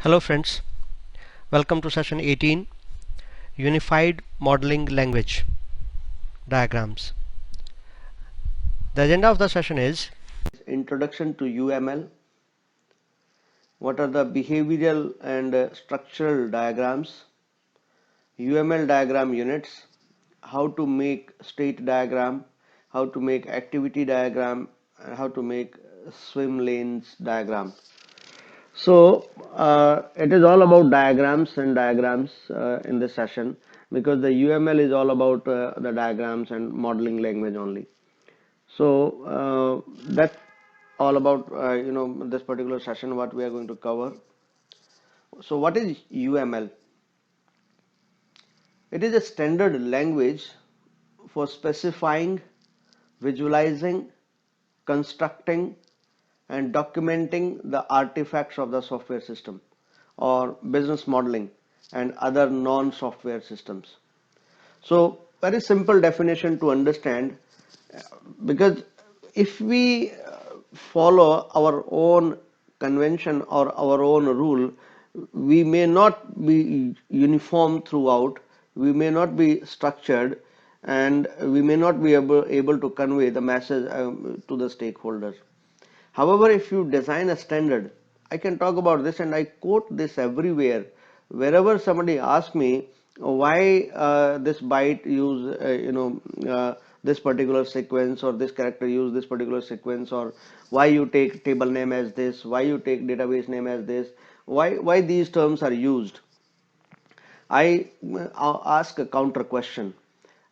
Hello friends, welcome to session 18, Unified Modeling Language Diagrams. The agenda of the session is Introduction to UML, what are the behavioral and structural diagrams, UML diagram units, how to make state diagram, how to make activity diagram, and how to make swim lanes diagram. So it is all about diagrams and diagrams in this session, because the UML is all about the diagrams and modeling language only. So that's all about this particular session what we are going to cover. So what is UML? It is a standard language for specifying, visualizing, constructing and documenting the artifacts of the software system or business modeling and other non-software systems. So very simple definition to understand, because if we follow our own convention or our own rule, we may not be uniform throughout, we may not be structured, and we may not be able to convey the message to the stakeholders. However, if you design a standard, I can talk about this and I quote this everywhere. Wherever somebody asks me why this byte use this particular sequence, or this character use this particular sequence, or why you take table name as this, why you take database name as this, why these terms are used, I ask a counter question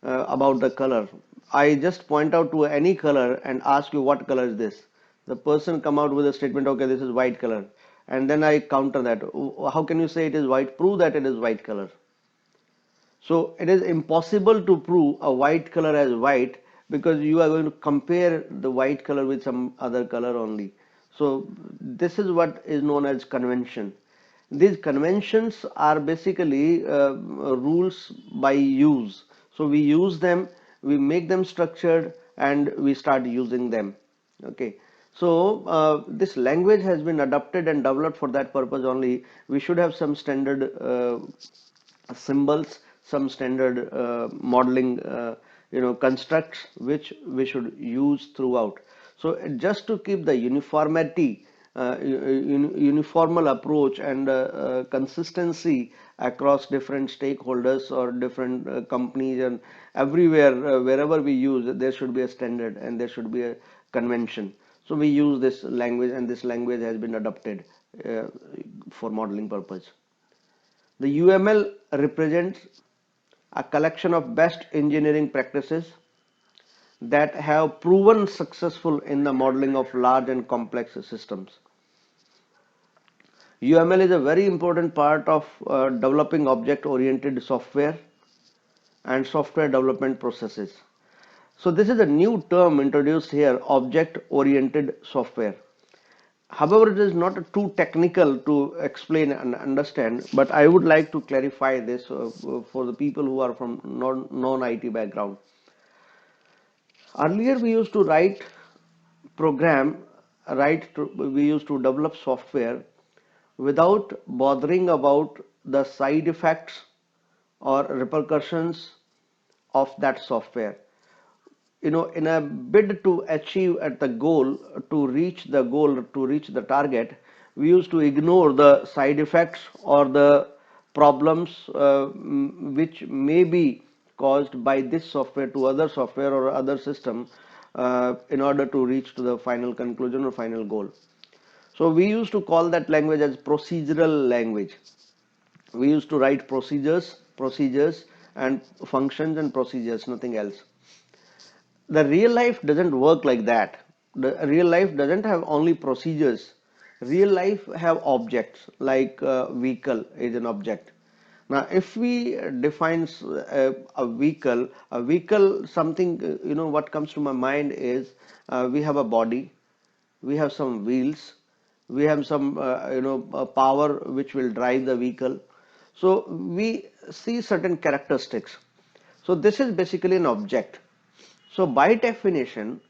about the color. I just point out to any color and ask you what color is this. The person come out with a statement, okay, this is white color, and then I counter that. How can you say it is white? Prove that it is white color. So it is impossible to prove a white color as white, because you are going to compare the white color with some other color only. So this is what is known as convention. These conventions are basically rules by use. So we use them, we make them structured, and we start using them. Okay. So this language has been adopted and developed for that purpose only. We should have some standard symbols, some standard modeling constructs which we should use throughout. So just to keep the uniformity, uniformal approach and consistency across different stakeholders or different companies, and everywhere wherever we use, there should be a standard and there should be a convention. So we use this language, and this language has been adopted for modeling purpose. The UML represents a collection of best engineering practices that have proven successful in the modeling of large and complex systems. UML is a very important part of developing object-oriented software and software development processes. So this is a new term introduced here, object-oriented software. However, it is not too technical to explain and understand, but I would like to clarify this for the people who are from non-IT background. Earlier, we used to write program, we used to develop software without bothering about the side effects or repercussions of that software. In a bid to achieve at the goal, to reach the target, we used to ignore the side effects or the problems which may be caused by this software to other software or other system in order to reach to the final conclusion or final goal. So we used to call that language as procedural language. We used to write procedures and functions and procedures, nothing else. The real life doesn't work like that. The real life doesn't have only procedures. Real life have objects, like vehicle is an object. Now if we define a vehicle, something, what comes to my mind is we have a body, we have some wheels, we have some power which will drive the vehicle. So we see certain characteristics. So this is basically an object. So by definition,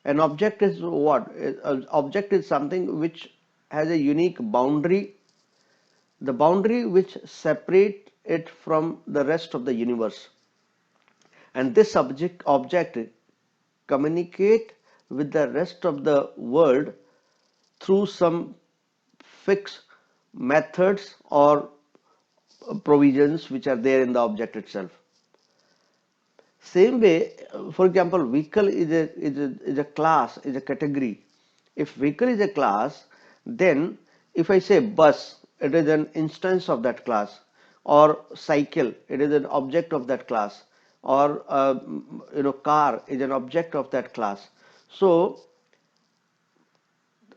an object is what? An object is something which has a unique boundary, the boundary which separate it from the rest of the universe. And this object communicate with the rest of the world through some fixed methods or provisions which are there in the object itself. Same way, for example, vehicle is a class, is a category. If vehicle is a class, then if I say bus, it is an instance of that class, or cycle, it is an object of that class, or car is an object of that class. So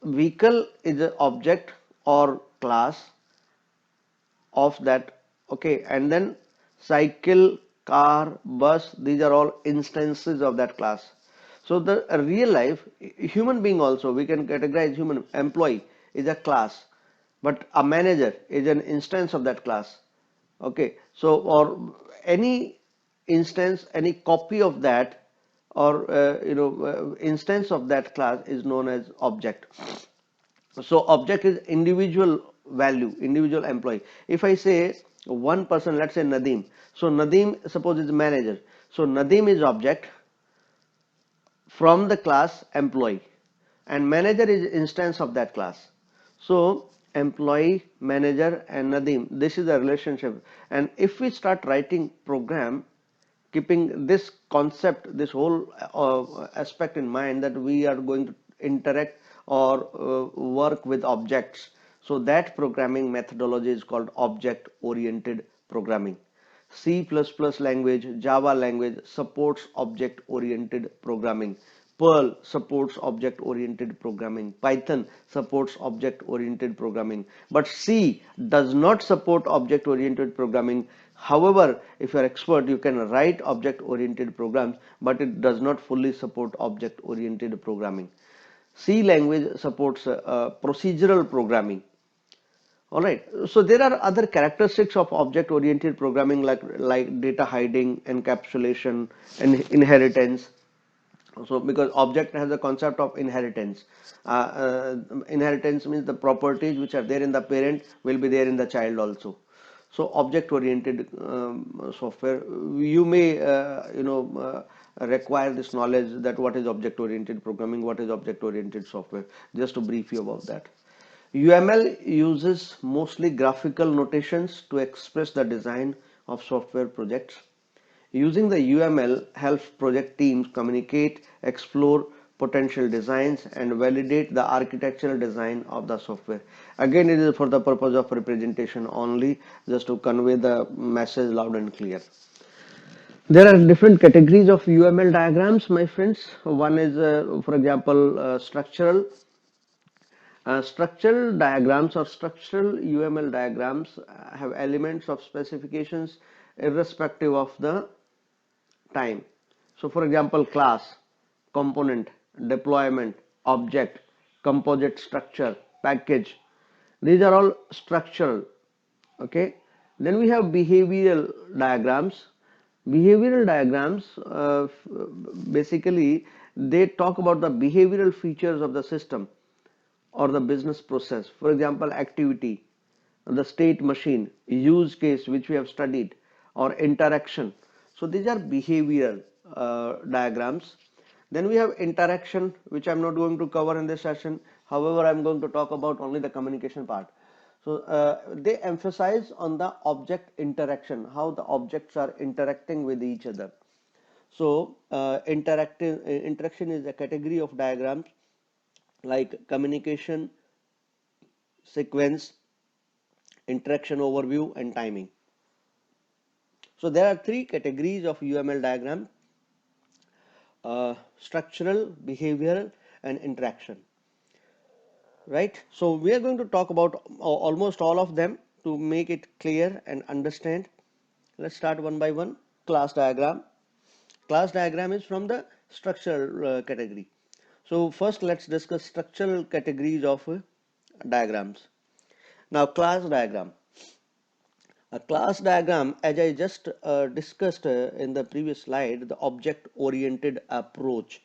vehicle is an object or class of that. Okay, and then cycle, car, bus, these are all instances of that class. So the real life human being also, we can categorize human. Employee is a class, but a manager is an instance of that class. Okay, so or any instance, any copy of that, or instance of that class is known as object. So object is individual value, individual employee. If I say one person, let's say Nadeem, so Nadeem suppose is manager, so Nadeem is object from the class employee, and manager is instance of that class. So employee, manager, and Nadeem, this is the relationship. And if we start writing program keeping this concept, this whole aspect in mind, that we are going to interact or work with objects, so that programming methodology is called object oriented programming. C++ language, Java language supports object oriented programming. Perl supports object oriented programming. Python supports object oriented programming. But C does not support object oriented programming. However, if you are expert, you can write object oriented programs, but it does not fully support object oriented programming. C language supports procedural programming. All right. So there are other characteristics of object-oriented programming like data hiding, encapsulation, and inheritance. So because object has a concept of inheritance. Inheritance means the properties which are there in the parent will be there in the child also. So object-oriented software, you may require this knowledge, that what is object-oriented programming, what is object-oriented software. Just to brief you about that. UML uses mostly graphical notations to express the design of software projects. Using the UML helps project teams communicate, explore potential designs, and validate the architectural design of the software. Again, it is for the purpose of representation only, just to convey the message loud and clear. There are different categories of UML diagrams, my friends. One is, for example, structural. Structural diagrams or structural UML diagrams have elements of specifications irrespective of the time. So for example, class, component, deployment, object, composite structure, package, these are all structural. Okay, then we have behavioral diagrams. Behavioral diagrams basically they talk about the behavioral features of the system or the business process. For example, activity, the state machine, use case which we have studied, or interaction. So these are behavioral diagrams. Then we have interaction, which I'm not going to cover in this session. However, I'm going to talk about only the communication part. So they emphasize on the object interaction, how the objects are interacting with each other. So interaction is a category of diagrams like communication, sequence, interaction overview, and timing. So there are three categories of UML diagram: structural, behavioral, and interaction. Right? So we are going to talk about almost all of them to make it clear and understand. Let's start one by one. Class diagram. Class diagram is from the structural category. So first let's discuss structural categories of diagrams. Now class diagram. A class diagram, as I just discussed in the previous slide, the object oriented approach.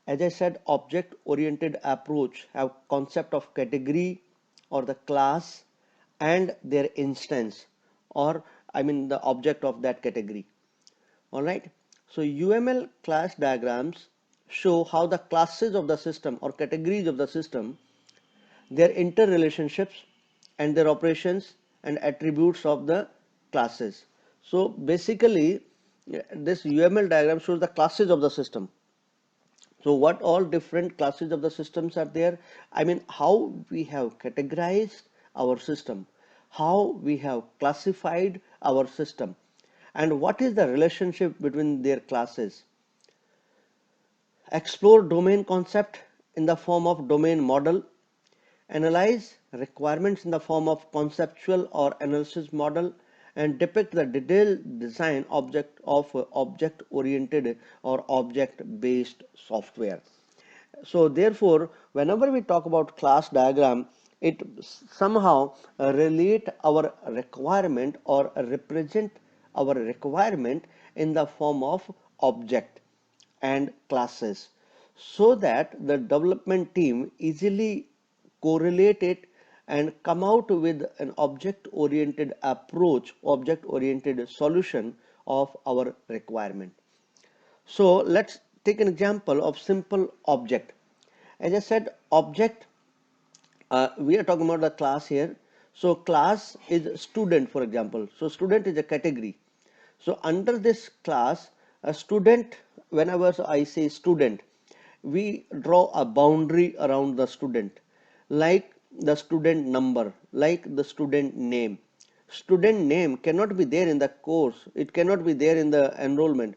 As I said, object oriented approach have concept of category or the class and their instance, or I mean the object of that category. All right. So UML class diagrams show how the classes of the system or categories of the system, their interrelationships and their operations and attributes of the classes. So basically this UML diagram shows the classes of the system. So what all different classes of the systems are there? I mean, how we have categorized our system, how we have classified our system, and what is the relationship between their classes. Explore domain concept in the form of domain model. Analyze requirements in the form of conceptual or analysis model, and depict the detailed design object of object oriented or object based software. So therefore, whenever we talk about class diagram, it somehow relate our requirement or represent our requirement in the form of object and classes, so that the development team easily correlate it and come out with an object oriented approach, object oriented solution of our requirement. So let's take an example of simple object. As I said, object, we are talking about the class here. So class is student, for example. So student is a category. So under this class, a student, whenever I say student, we draw a boundary around the student, like the student number, like the student name. Student name cannot be there in the course, it cannot be there in the enrollment.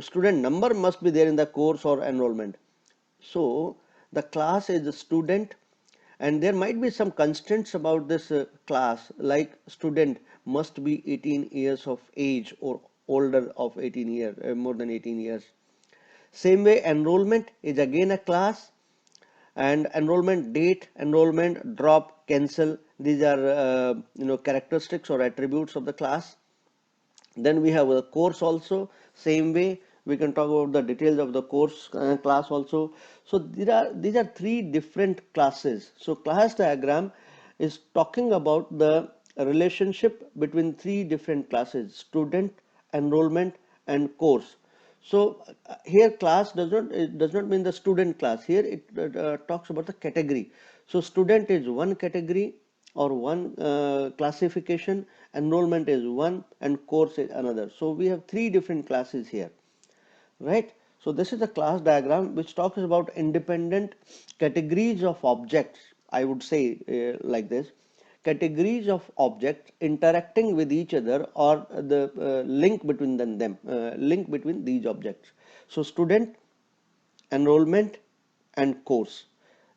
Student number must be there in the course or enrollment. So the class is a student, and there might be some constraints about this class, like student must be 18 years of age or older of 18 years, more than 18 years. Same way, enrollment is again a class, and enrollment date, enrollment drop, cancel, these are characteristics or attributes of the class. Then we have a course also, same way we can talk about the details of the course class also. So these are three different classes. So class diagram is talking about the relationship between three different classes: student, enrollment, and course. So here class does not mean the student class. Here it talks about the category. So student is one category or one classification, enrollment is one, and course is another. So we have three different classes here, right? So this is the class diagram which talks about independent categories of objects. I would say like this: categories of objects interacting with each other, or the link between them, link between these objects. So student, enrollment, and course,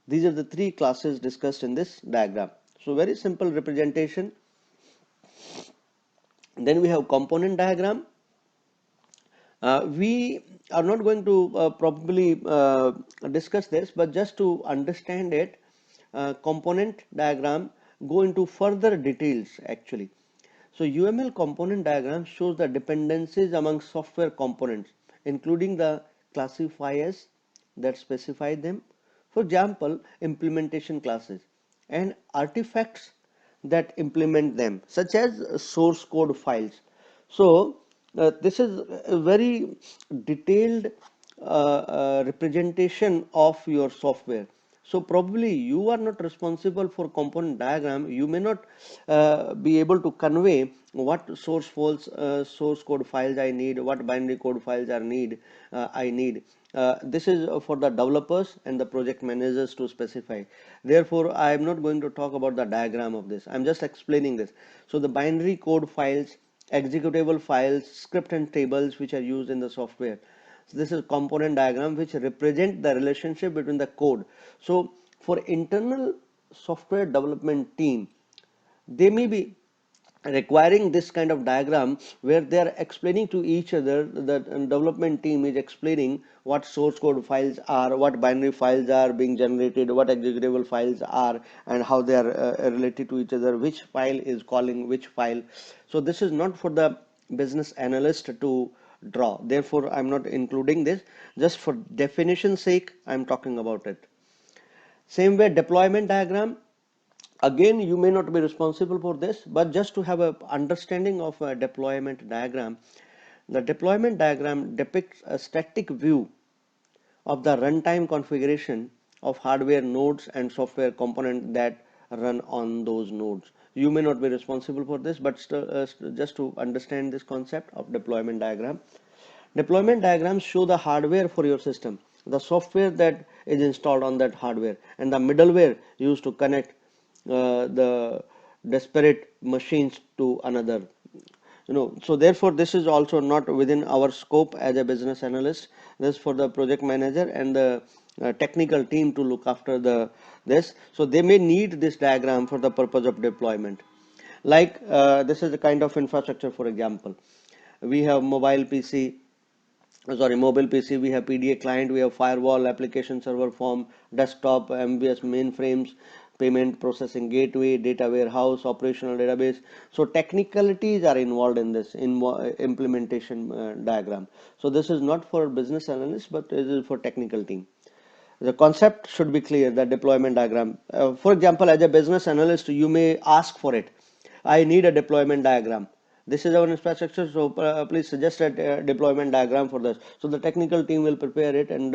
these are the three classes discussed in this diagram. So very simple representation. Then we have component diagram. We are not going to probably discuss this, but just to understand it, component diagram go into further details actually. So UML component diagram shows the dependencies among software components, including the classifiers that specify them. For example, implementation classes and artifacts that implement them, such as source code files. So this is a very detailed representation of your software. So probably you are not responsible for component diagram. You may not be able to convey what source code files I need, what binary code files I need. This is for the developers and the project managers to specify. Therefore, I am not going to talk about the diagram of this. I'm just explaining this. So the binary code files, executable files, script and tables which are used in the software. So this is component diagram which represent the relationship between the code. So for internal software development team, they may be requiring this kind of diagram where they are explaining to each other. The development team is explaining what source code files are, what binary files are being generated, what executable files are, and how they are related to each other, which file is calling which file. So this is not for the business analyst to draw. Therefore I'm not including this. Just for definition sake I'm talking about it. Same way, deployment diagram. Again, you may not be responsible for this, but just to have a understanding of a deployment diagram, the deployment diagram depicts a static view of the runtime configuration of hardware nodes and software components that run on those nodes. You may not be responsible for this, but just to understand this concept of deployment diagram. Deployment diagrams show the hardware for your system, the software that is installed on that hardware, and the middleware used to connect the disparate machines to another. So therefore this is also not within our scope as a business analyst. This is for the project manager and the technical team to look after this. So they may need this diagram for the purpose of deployment. Like this is a kind of infrastructure. For example, we have mobile PC, we have PDA client, we have firewall, application server farm, desktop, MVS mainframes, payment processing gateway, data warehouse, operational database. So technicalities are involved in this implementation diagram. So this is not for business analysts, but it is for technical team. The concept should be clear, the deployment diagram. For example, as a business analyst, you may ask for it. I need a deployment diagram. This is our infrastructure, so please suggest a deployment diagram for this. So the technical team will prepare it and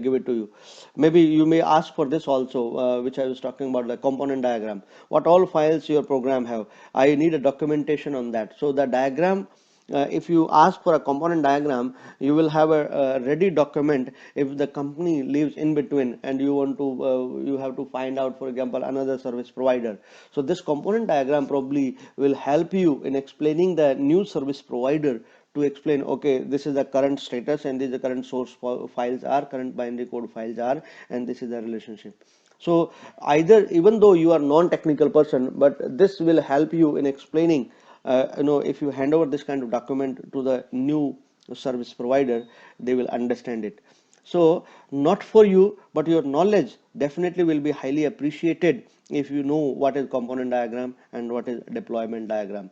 give it to you. Maybe you may ask for this also, which I was talking about, the component diagram. What all files your program have. I need a documentation on that. So the diagram, if you ask for a component diagram, you will have a ready document. If the company lives in between and you want to you have to find out, for example, another service provider, so this component diagram probably will help you in explaining the new service provider, to explain, okay, this is the current status and these the current source files are, current binary code files are, and this is the relationship. So either, even though you are non-technical person, but this will help you in explaining. If you hand over this kind of document to the new service provider, they will understand it. So not for you, but your knowledge definitely will be highly appreciated if you know what is component diagram and what is deployment diagram.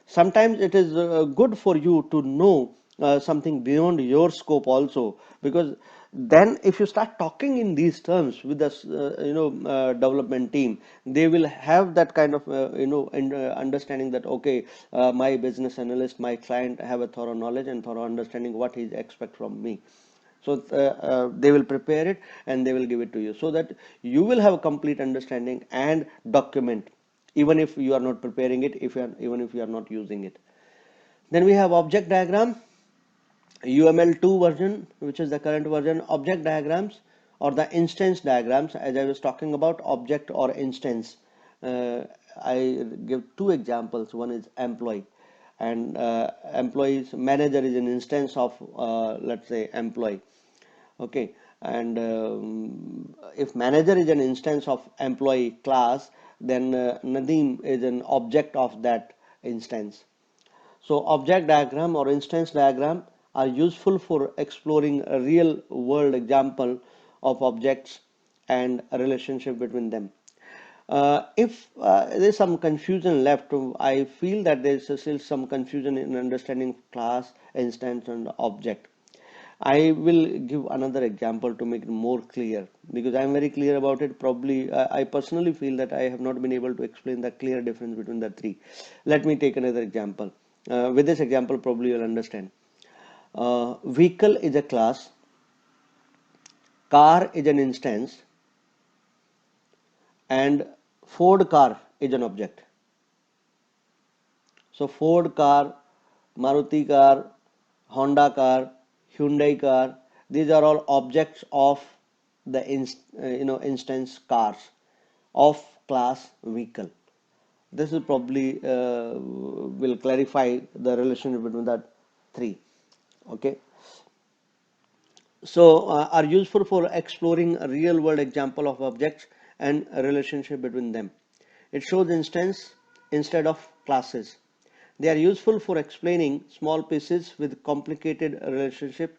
Sometimes it is good for you to know something beyond your scope also, because then if you start talking in these terms with the development team, they will have that kind of understanding that, okay, my business analyst, my client have a thorough knowledge and thorough understanding what he expect from me. So they will prepare it and they will give it to you, so that you will have a complete understanding and document, even if you are not preparing it, even if you are not using it. Then we have object diagram, UML2 version, which is the current version. Object diagrams or the instance diagrams, as I was talking about object or instance. I give two examples. One is employee, and employees manager is an instance of let's say employee. Okay, and if manager is an instance of employee class, then Nadeem is an object of that instance. So object diagram or instance diagram are useful for exploring a real world example of objects and a relationship between them. If there's some confusion left, I feel that there's still some confusion in understanding class, instance, and object. I will give another example to make it more clear, because I am very clear about it. Probably, I personally feel that I have not been able to explain the clear difference between the three. Let me take another example. With this example, probably you'll understand. Vehicle is a class, car is an instance, and Ford car is an object. So Ford car, Maruti car, Honda car, Hyundai car, these are all objects of the instance cars of class vehicle. This is probably will clarify the relationship between the three. Okay. So are useful for exploring a real world example of objects and a relationship between them. It shows instance instead of classes. They are useful for explaining small pieces with complicated relationship,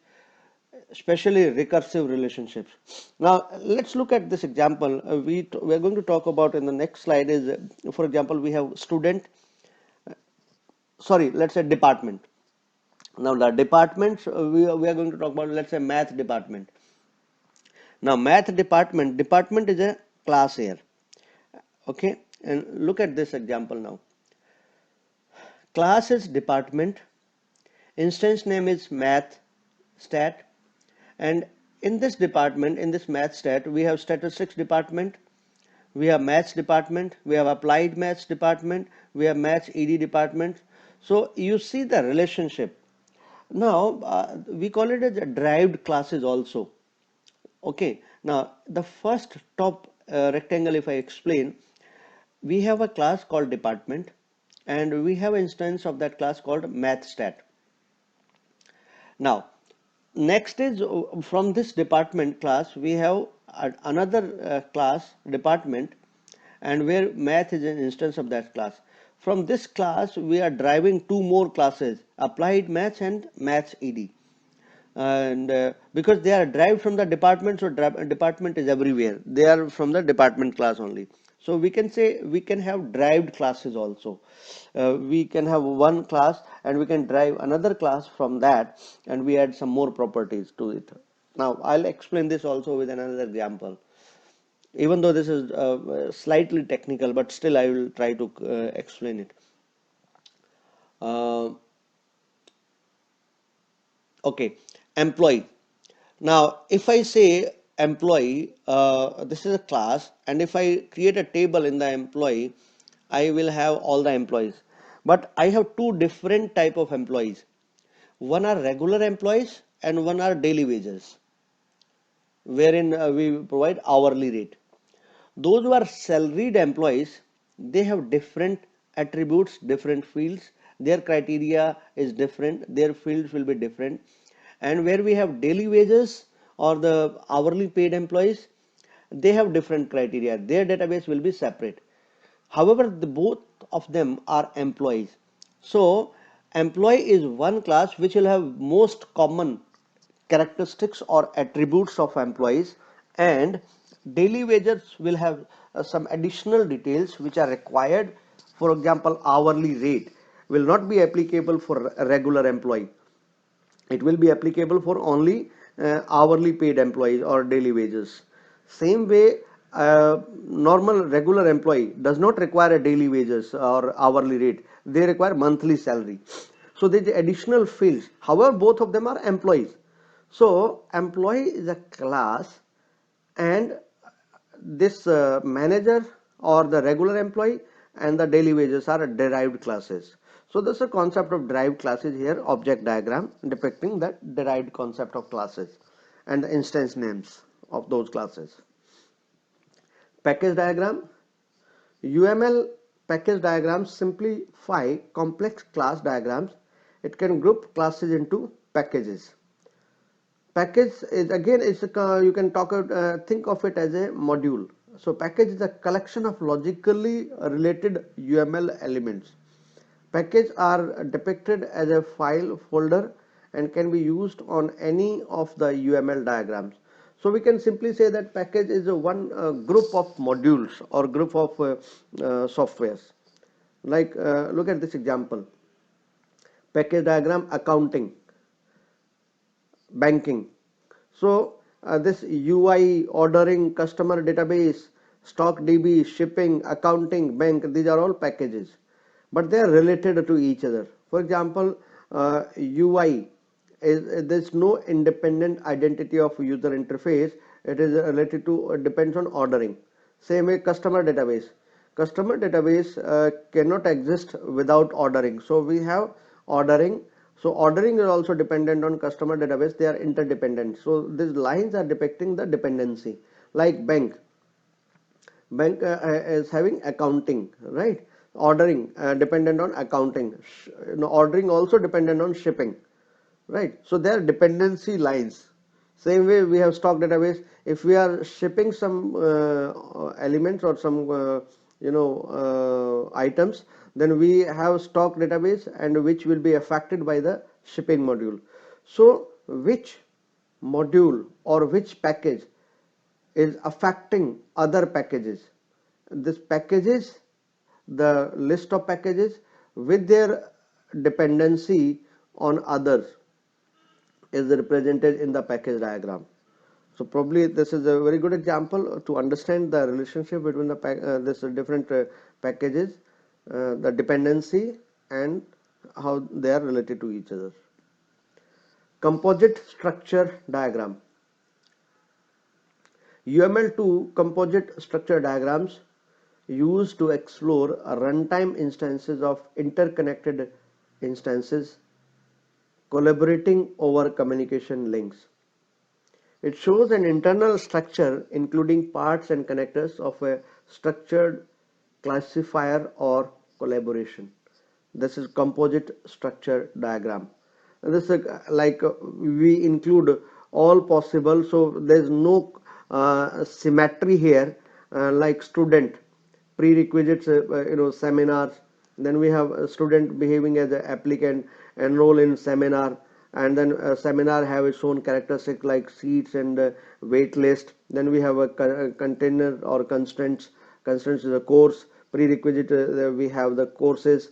especially recursive relationships. Now let's look at this example. We are going to talk about in the next slide is, for example, we have student, sorry, let's say department. Now the departments, we are going to talk about, let's say, math department. Now math department is a class here. Okay, And look at this example now. Class is department, instance name is math stat, and in this department, in this math stat, we have statistics department, we have maths department, we have applied maths department, we have maths ed department. So you see the relationship. Now we call it as a derived classes also. Okay, now the first top rectangle, if I explain, we have a class called department and we have instance of that class called mathstat. Now next is from this department class we have another class department, and where math is an instance of that class. From this class we are driving two more classes, applied maths and maths ed, and because they are derived from the department, so department is everywhere, they are from the department class only. So we can say we can have derived classes also. We can have one class and we can derive another class from that, and we add some more properties to it. Now I'll explain this also with another example, even though this is slightly technical, but still I will try to explain it. uh, okay, employee. Now, if I say employee, this is a class, and if I create a table in the employee, I will have all the employees. But I have two different type of employees. One are regular employees and one are daily wages, wherein we provide hourly rate. Those who are salaried employees, they have different attributes, different fields. Their criteria is different. Their fields will be different. And where we have daily wages or the hourly paid employees, they have different criteria. Their database will be separate. However, both of them are employees. So employee is one class which will have most common characteristics or attributes of employees, and daily wages will have some additional details which are required. For example, hourly rate will not be applicable for a regular employee. It will be applicable for only hourly paid employees or daily wages. Same way, normal regular employee does not require a daily wages or hourly rate. They require monthly salary. So there is additional fields. However, both of them are employees. So employee is a class, and this manager or the regular employee and the daily wages are derived classes. So this is a concept of derived classes here, object diagram depicting that derived concept of classes and the instance names of those classes. Package diagram. UML package diagrams simplify complex class diagrams. It can group classes into packages. Package is again, it's a, you can think of it as a module. So package is a collection of logically related UML elements. Packages are depicted as a file folder and can be used on any of the UML diagrams. So we can simply say that package is a one group of modules or group of softwares. Like look at this example. Package diagram: accounting, banking. So this UI, ordering, customer database, stock DB, shipping, accounting, bank, these are all packages, but they are related to each other. For example, UI is, there's no independent identity of user interface. It is related to depends on ordering. Same way, customer database. Customer database cannot exist without ordering. So we have ordering. So ordering is also dependent on customer database. They are interdependent. So these lines are depicting the dependency. Like bank. Bank is having accounting, right? Ordering dependent on accounting. Ordering also dependent on shipping, right? So there are dependency lines. Same way we have stock database. If we are shipping some elements or some items, then we have stock database, and which will be affected by the shipping module. So which module or which package is affecting other packages? This packages, the list of packages with their dependency on others, is represented in the package diagram. So probably this is a very good example to understand the relationship between the this different packages, the dependency, and how they are related to each other. Composite structure diagram. UML2 composite structure diagrams used to explore runtime instances of interconnected instances collaborating over communication links. It shows an internal structure including parts and connectors of a structured classifier or collaboration. This is composite structure diagram. And this is we include all possible, so there is no symmetry here, like student prerequisites, seminars. Then we have a student behaving as an applicant, enroll in seminar, and then a seminar have its own characteristic like seats and wait list. Then we have a container or constraints. Constraints is a course. Prerequisite, we have the courses.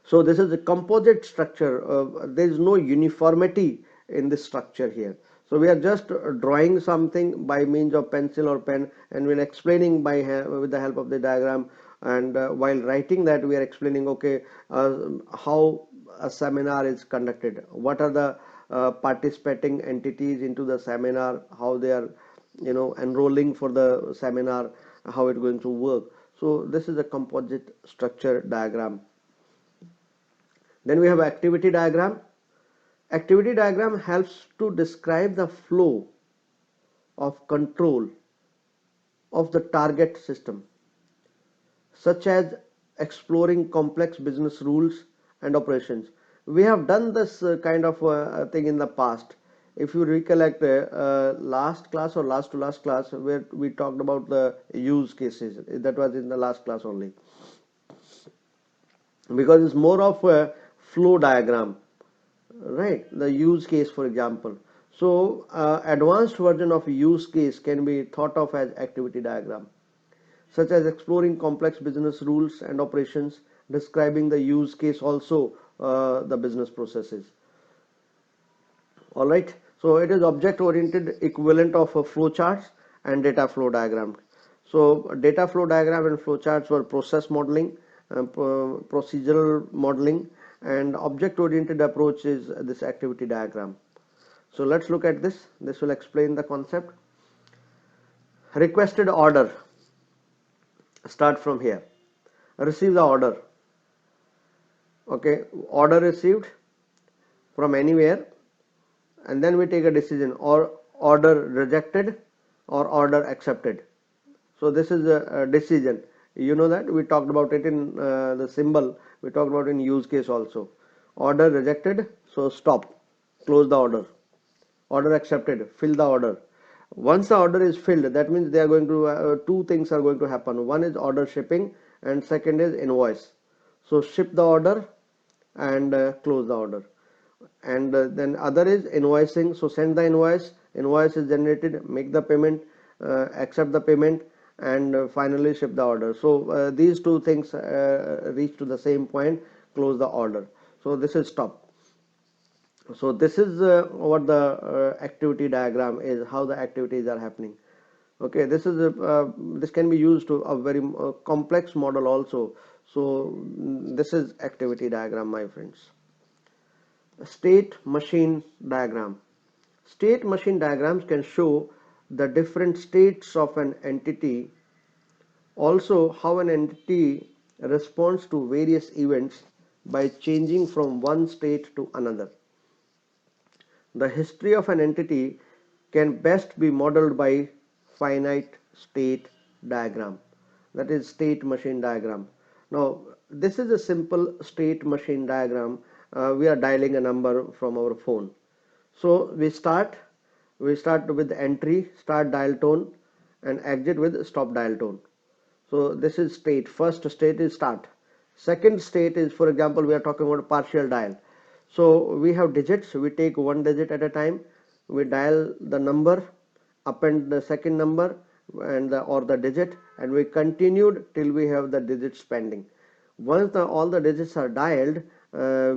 So this is a composite structure. There is no uniformity in this structure here. So we are just drawing something by means of pencil or pen, and we're explaining with the help of the diagram. And while writing that, we are explaining, okay, how a seminar is conducted, what are the participating entities into the seminar, how they are, enrolling for the seminar, how it's going to work. So this is a composite structure diagram. Then we have activity diagram. Activity diagram helps to describe the flow of control of the target system, such as exploring complex business rules and operations. We have done this kind of thing in the past. If you recollect, last class or last to last class, where we talked about the use cases, that was in the last class only, because it's more of a flow diagram, right? The use case, for example. So advanced version of use case can be thought of as activity diagram, such as exploring complex business rules and operations, describing the use case, also the business processes. All right, so it is object oriented equivalent of a flow charts and data flow diagram. So data flow diagram and flow charts were process modeling, procedural modeling, and object oriented approach is this activity diagram. So let's look at this. This will explain the concept. Requested order. Start from here. Receive the order. Okay, order received from anywhere, and then we take a decision, or order rejected or order accepted. So this is a decision. You know that we talked about it in the symbol. We talked about in use case also. Order rejected, so stop, close the order. Order accepted, fill the order. Once the order is filled, that means they are going to two things are going to happen. One is order shipping, and second is invoice. So ship the order and close the order. And then other is invoicing. So send the invoice. Invoice is generated, make the payment, accept the payment, and finally ship the order. So these two things reach to the same point, close the order. So this is stop. So this is what the activity diagram is, how the activities are happening. Okay, this is this can be used to a very complex model also. So this is activity diagram, my friends. State machine diagram. State machine diagrams can show the different states of an entity, also how an entity responds to various events by changing from one state to another. The history of an entity can best be modeled by finite state diagram, that is state machine diagram. Now this is a simple state machine diagram. We are dialing a number from our phone. So we start with the entry start dial tone and exit with stop dial tone. So this is state. First state is start. Second state is, for example, we are talking about partial dial. So we have digits. We take one digit at a time. We dial the number, append the second number and or the digit, and we continued till we have the digits pending. Once all the digits are dialed,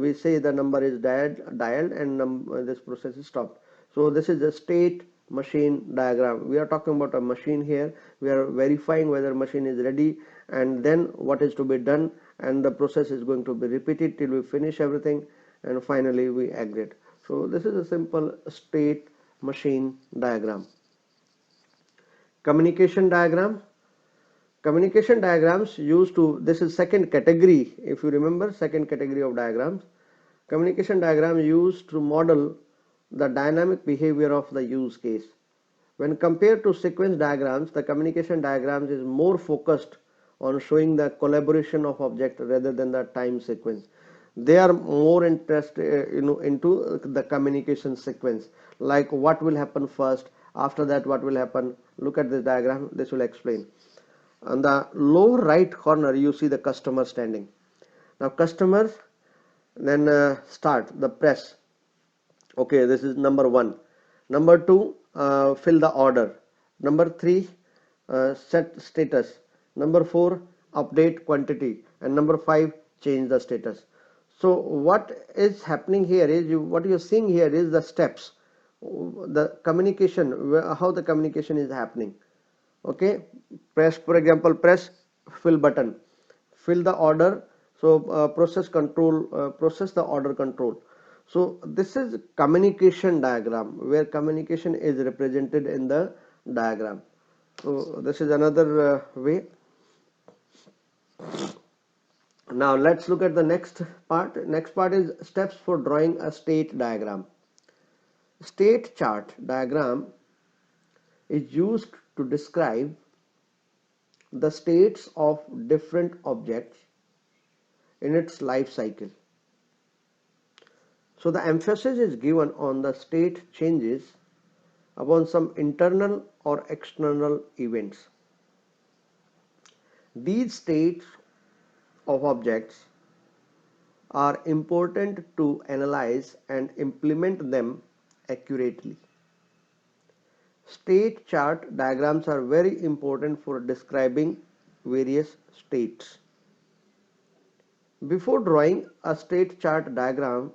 we say the number is dialed and this process is stopped. So this is the state machine diagram. We are talking about a machine here. We are verifying whether machine is ready, and then what is to be done, and the process is going to be repeated till we finish everything, and finally we exit. So this is a simple state machine diagram. Communication diagram. Communication diagrams used to, this is second category, if you remember, second category of diagrams. Communication diagram used to model the dynamic behavior of the use case. When compared to sequence diagrams, the communication diagrams is more focused on showing the collaboration of objects rather than the time sequence. They are more interested into the communication sequence, like what will happen first, after that what will happen. Look at this diagram, this will explain. On the lower right corner you see the customer standing. Now customers, then start the press. Okay, this is number 1. Number 2, fill the order. Number 3, set status. Number 4, update quantity. And number 5, change the status. So what is happening here is, what you are seeing here is the steps, the communication, how the communication is happening. Okay, press, for example, press fill button, fill the order. So process the order control. So this is communication diagram, where communication is represented in the diagram. So this is another way. Now let's look at the next part. Next part is steps for drawing a state diagram. State chart diagram is used to describe the states of different objects in its life cycle. So the emphasis is given on the state changes upon some internal or external events. These states of objects are important to analyze and implement them accurately. State chart diagrams are very important for describing various states. Before drawing a state chart diagram,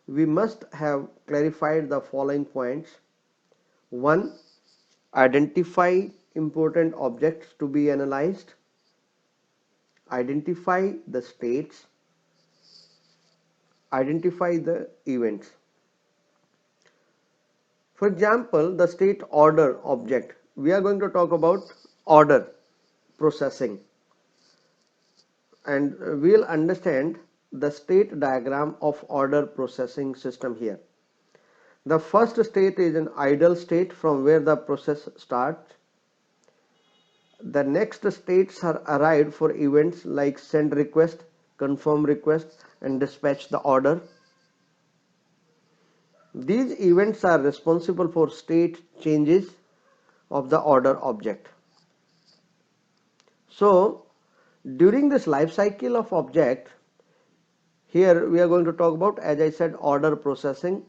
we must have clarified the following points. 1. Identify important objects to be analyzed. Identify the states. Identify the events. For example, the state order object. We are going to talk about order processing, and we'll understand the state diagram of order processing system here. The first state is an idle state from where the process starts. The next states are arrived for events like send request, confirm request, and dispatch the order. These events are responsible for state changes of the order object. So during this life cycle of object, here we are going to talk about, as I said, order processing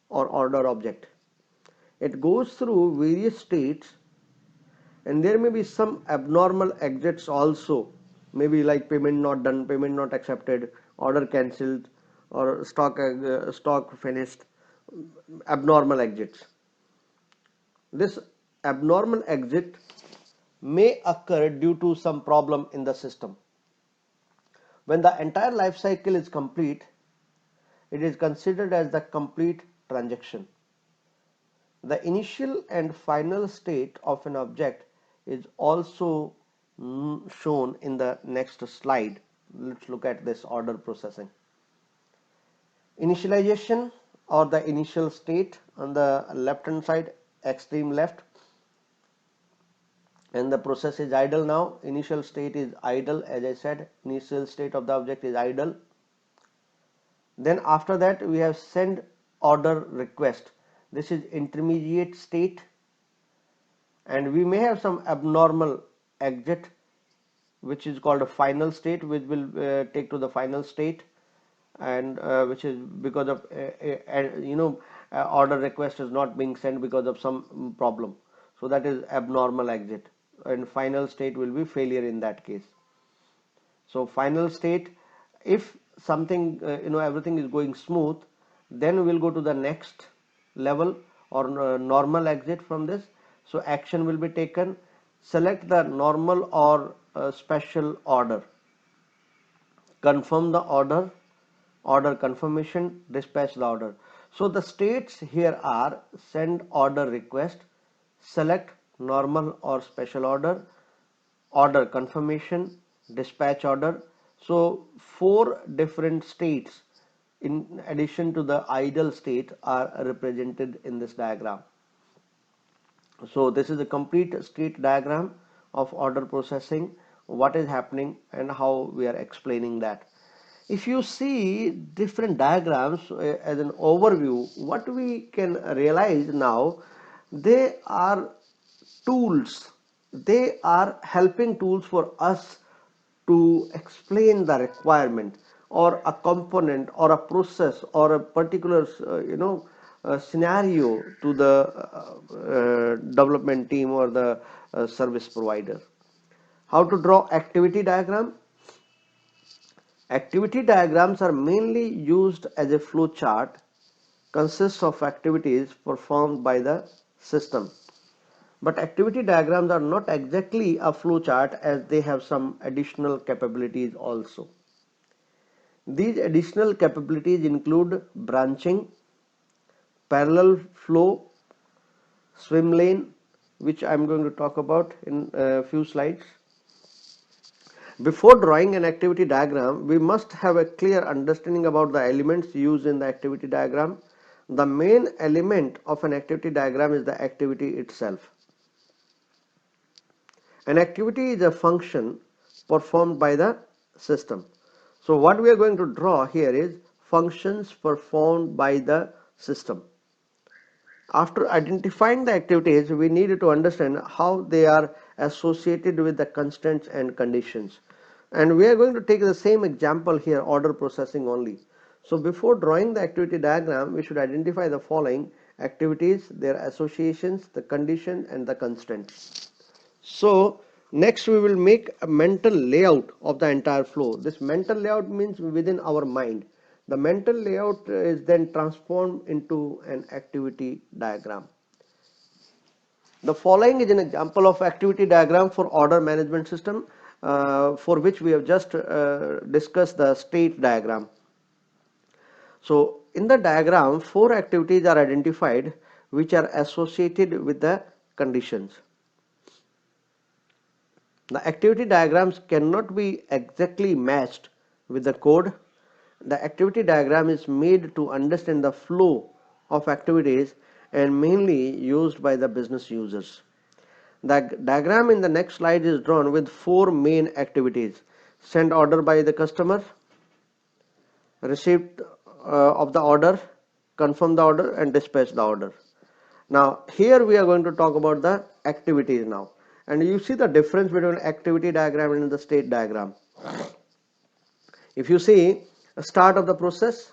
or order object. It goes through various states, and there may be some abnormal exits also, maybe like payment not done, payment not accepted, order cancelled, or stock finished, abnormal exits. This abnormal exit may occur due to some problem in the system. When the entire life cycle is complete, it is considered as the complete transaction. The initial and final state of an object is also shown in the next slide. Let's look at this order processing. Initialization, or the initial state, on the left hand side, extreme left, and the process is idle now. Initial state is idle, as I said, initial state of the object is idle. Then after that we have send order request. This is intermediate state, and we may have some abnormal exit, which is called a final state, which will take to the final state, and which is because of order request is not being sent because of some problem. So that is abnormal exit, and final state will be failure in that case. So final state, if something everything is going smooth, then we'll go to the next level or normal exit from this. So action will be taken. Select the normal or special order. Confirm the order, order confirmation, dispatch the order. So the states here are send order request, select normal or special order, order confirmation, dispatch order. So four different states in addition to the idle state are represented in this diagram. So this is a complete state diagram of order processing, what is happening and how we are explaining that. If you see different diagrams as an overview, what we can realize now, they are tools, they are helping tools for us to explain the requirement or a component or a process or a particular scenario to the development team or the service provider. How to draw activity diagram? Activity diagrams are mainly used as a flow chart, consists of activities performed by the system. But activity diagrams are not exactly a flow chart, as they have some additional capabilities also. These additional capabilities include branching, parallel flow, swim lane, which I am going to talk about in a few slides. Before drawing an activity diagram, we must have a clear understanding about the elements used in the activity diagram. The main element of an activity diagram is the activity itself. An activity is a function performed by the system. So what we are going to draw here is functions performed by the system. After identifying the activities, we need to understand how they are associated with the constraints and conditions. And we are going to take the same example here, order processing only. So before drawing the activity diagram, we should identify the following activities, their associations, the condition and the constraints. So next we will make a mental layout of the entire flow. This mental layout means within our mind. The mental layout is then transformed into an activity diagram. The following is an example of activity diagram for order management system, for which we have just discussed the state diagram. So in the diagram, four activities are identified which are associated with the conditions. The activity diagrams cannot be exactly matched with the code. The activity diagram is made to understand the flow of activities and mainly used by the business users. The diagram in the next slide is drawn with four main activities: send order by the customer, receipt of the order, confirm the order and dispatch the order. Now here we are going to talk about the activities now, and you see the difference between activity diagram and the state diagram. If you see start of the process,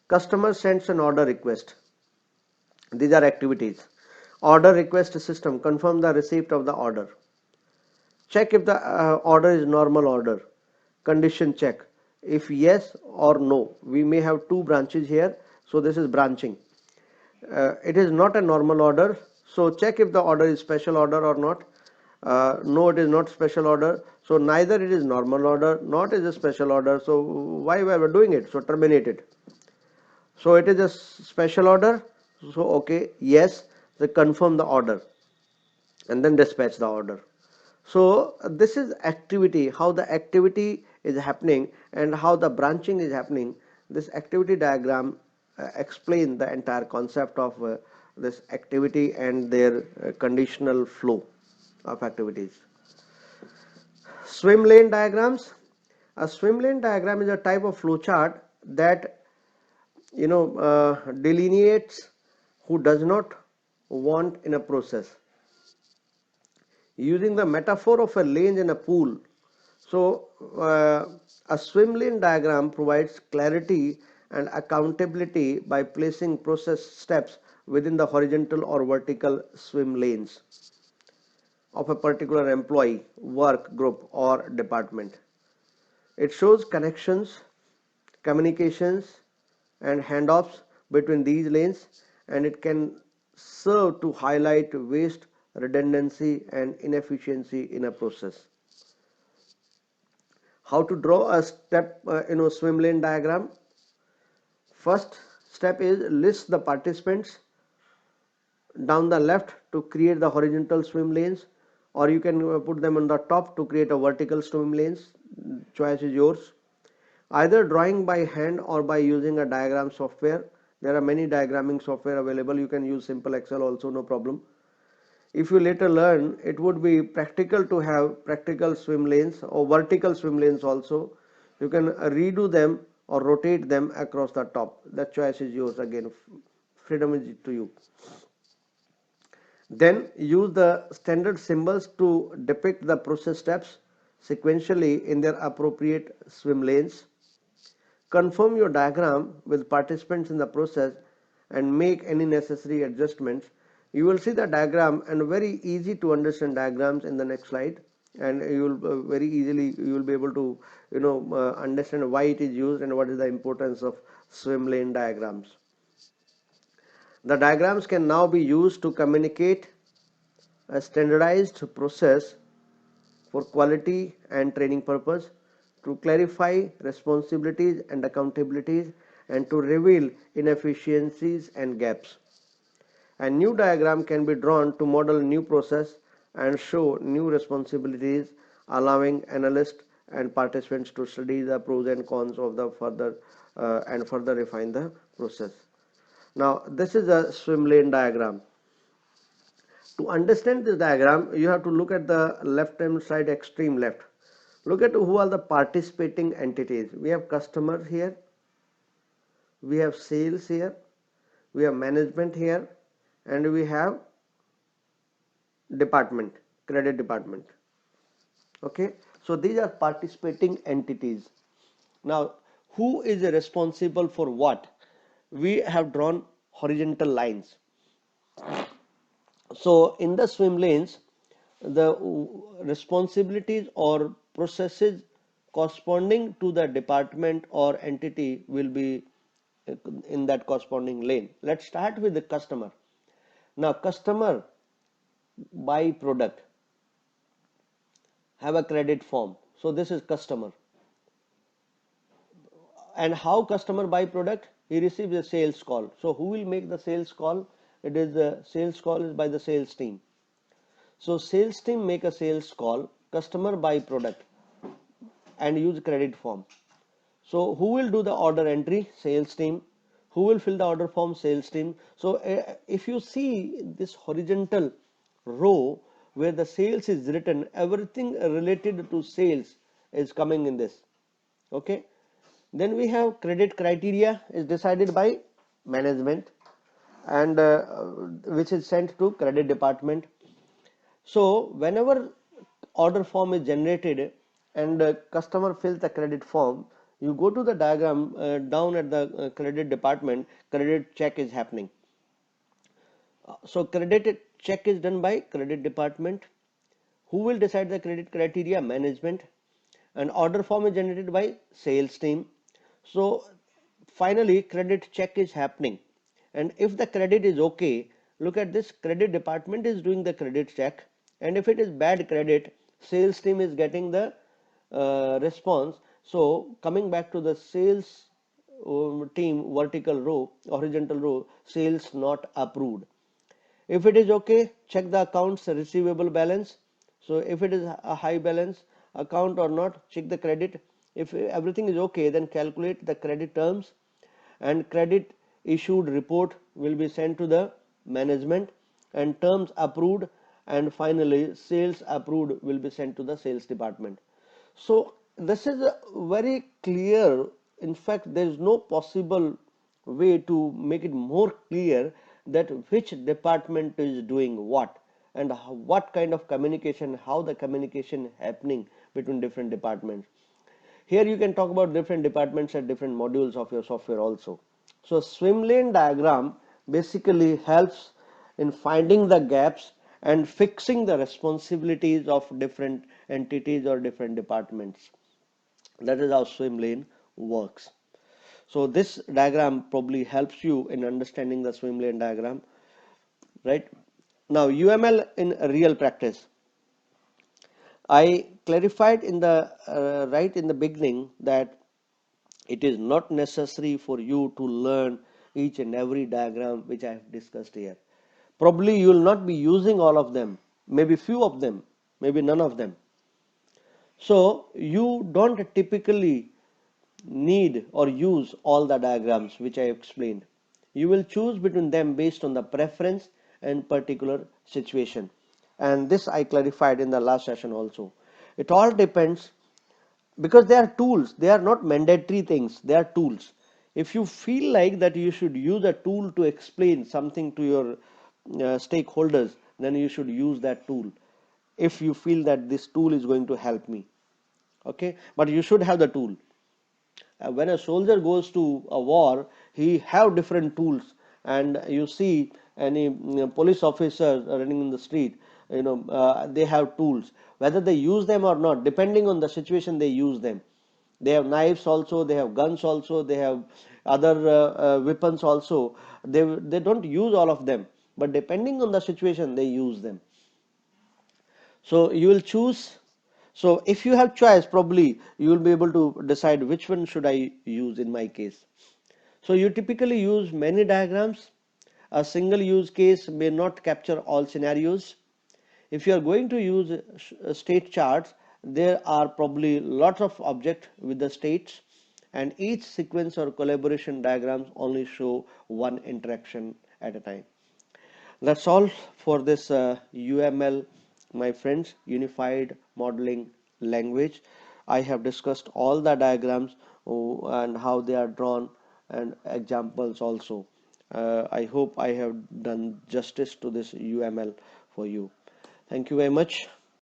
customer sends an order request. These are activities. Order request system confirm the receipt of the order. Check if the order is normal order. Condition check if yes or no. We may have two branches here, so this is branching. It is not a normal order, so check if the order is special order or not. No, it is not special order, so neither it is normal order, not is a special order, so why we are doing it? So terminate it. So it is a special order, so okay, yes, so confirm the order and then dispatch the order. So this is activity, how the activity is happening and how the branching is happening. This activity diagram explain the entire concept of this activity and their conditional flow of activities. Swim lane diagrams. A swim lane diagram is a type of flow chart that delineates who does not want in a process. Using the metaphor of a lane in a pool, so a swim lane diagram provides clarity and accountability by placing process steps within the horizontal or vertical swim lanes of a particular employee, work group or department. It shows connections, communications and handoffs between these lanes, and it can serve to highlight waste, redundancy, and inefficiency in a process. How to draw a step, swim lane diagram? First step is list the participants down the left to create the horizontal swim lanes, or you can put them on the top to create a vertical swim lanes. Choice is yours. Either drawing by hand or by using a diagram software. There are many diagramming software available. You can use simple Excel also, no problem. If you later learn, it would be practical to have practical swim lanes or vertical swim lanes also. You can redo them or rotate them across the top. That choice is yours. Again, freedom is to you. Then use the standard symbols to depict the process steps sequentially in their appropriate swim lanes. Confirm your diagram with participants in the process and make any necessary adjustments. You will see the diagram and very easy to understand diagrams in the next slide, and you will very easily you will be able to understand why it is used and what is the importance of swim lane diagrams. The diagrams can now be used to communicate a standardized process for quality and training purpose, to clarify responsibilities and accountabilities, and to reveal inefficiencies and gaps. A new diagram can be drawn to model new process and show new responsibilities, allowing analysts and participants to study the pros and cons of the further refine the process. Now this is a swim lane diagram. To understand this diagram, you have to look at the left hand side, extreme left. Look at who are the participating entities. We have customer here, we have sales here, we have management here, and we have department, credit department. Okay, so these are participating entities. Now, who is responsible for what? We have drawn horizontal lines. So in the swim lanes, the responsibilities or processes corresponding to the department or entity will be in that corresponding lane. Let's start with the customer. Now customer buy product, have a credit form. So this is customer. And how customer buy product? He receives a sales call. So who will make the sales call? It is the sales call is by the sales team. So sales team make a sales call, customer buy product and use credit form. So who will do the order entry? Sales team. Who will fill the order form? Sales team. So if you see this horizontal row where the sales is written, everything related to sales is coming in this. Okay. Then we have credit criteria is decided by management, and which is sent to credit department. So whenever order form is generated and customer fills the credit form, you go to the diagram down at the credit department, credit check is happening. So credit check is done by credit department. Who will decide the credit criteria? Management. An order form is generated by sales team. So finally credit check is happening, and if the credit is okay, look at this, credit department is doing the credit check, and if it is bad credit, sales team is getting the response. So coming back to the sales team, vertical row, horizontal row, sales not approved. If it is okay, check the accounts receivable balance. So if it is a high balance account or not, check the credit. If everything is okay, then calculate the credit terms, and credit issued report will be sent to the management, and terms approved, and finally sales approved will be sent to the sales department. So this is very clear. In fact, there is no possible way to make it more clear that which department is doing what, and what kind of communication, how the communication happening between different departments. Here you can talk about different departments and different modules of your software also. So swim lane diagram basically helps in finding the gaps and fixing the responsibilities of different entities or different departments. That is how swim lane works. So this diagram probably helps you in understanding the swim lane diagram. right? Now UML in real practice. I clarified in the right in the beginning that it is not necessary for you to learn each and every diagram which I have discussed here. Probably you will not be using all of them, maybe few of them, maybe none of them. So you don't typically need or use all the diagrams which I explained. You will choose between them based on the preference and particular situation. And this I clarified in the last session also. It all depends, because they are tools, they are not mandatory things, they are tools. If you feel like that you should use a tool to explain something to your stakeholders, then you should use that tool if you feel that this tool is going to help me. Okay, but you should have the tool. When a soldier goes to a war, he have different tools, and you see any police officers running in the street, they have tools. Whether they use them or not, depending on the situation, they use them. They have knives also, they have guns also, they have other weapons also. They don't use all of them, but depending on the situation, they use them. So you will choose. So if you have choice, probably you will be able to decide which one should I use in my case. So you typically use many diagrams. A single use case may not capture all scenarios. If you are going to use state charts, there are probably lots of objects with the states, and each sequence or collaboration diagrams only show one interaction at a time. That's all for this UML, my friends, Unified Modeling Language. I have discussed all the diagrams, and how they are drawn, and examples also. I hope I have done justice to this UML for you. Thank you very much.